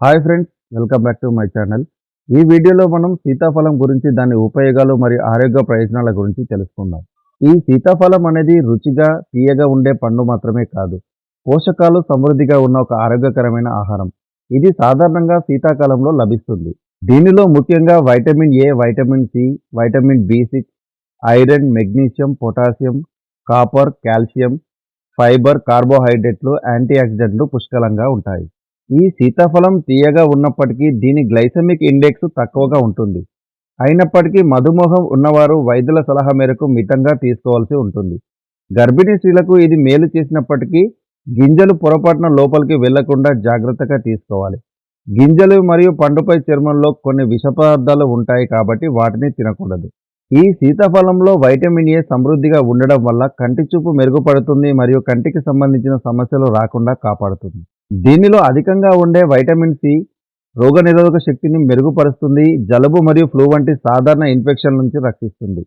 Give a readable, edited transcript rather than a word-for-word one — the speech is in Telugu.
Hi friends, welcome back to my channel. ఈ వీడియోలో మనం సీతాఫలం గురించి, దాని ఉపయోగాలు మరియు ఆరోగ్య ప్రయోజనాల గురించి తెలుసుకుందాం. ఈ సీతాఫలం అనేది రుచిగా, తీయగా ఉండే పండు మాత్రమే కాదు, పోషకాలు సమృద్ధిగా ఉన్న ఒక ఆరోగ్యకరమైన ఆహారం. ఇది సాధారణంగా శీతాకాలంలో లభిస్తుంది. దీనిలో ముఖ్యంగా vitamin A, vitamin C, vitamin బి6, iron, magnesium, potassium, copper, calcium, fibre, కార్బోహైడ్రేట్లు, యాంటీఆక్సిడెంట్లు పుష్కలంగా ఉంటాయి. ఈ సీతాఫలం తీయగా ఉన్నప్పటికీ దీని గ్లైసెమిక్ ఇండెక్స్ తక్కువగా ఉంటుంది. అయినప్పటికీ మధుమేహం ఉన్నవారు వైద్యుల సలహా మేరకు మితంగా తీసుకోవాల్సి ఉంటుంది. గర్భిణీ స్త్రీలకు ఇది మేలు చేసినప్పటికీ గింజలు పొరపాటున లోపలికి వెళ్లకుండా జాగ్రత్తగా తీసుకోవాలి. గింజలు మరియు పండుపై చర్మంలో కొన్ని విష పదార్థాలు ఉంటాయి కాబట్టి వాటిని తినకూడదు. ఈ సీతాఫలంలో వైటమిన్ ఏ సమృద్ధిగా ఉండడం వల్ల కంటి చూపు మెరుగుపడుతుంది మరియు కంటికి సంబంధించిన సమస్యలు రాకుండా కాపాడుతుంది. దీనిలో అధికంగా ఉండే వైటమిన్ సి రోగనిరోధక శక్తిని మెరుగుపరుస్తుంది, జలుబు మరియు ఫ్లూ వంటి సాధారణ ఇన్ఫెక్షన్ల నుంచి రక్షిస్తుంది.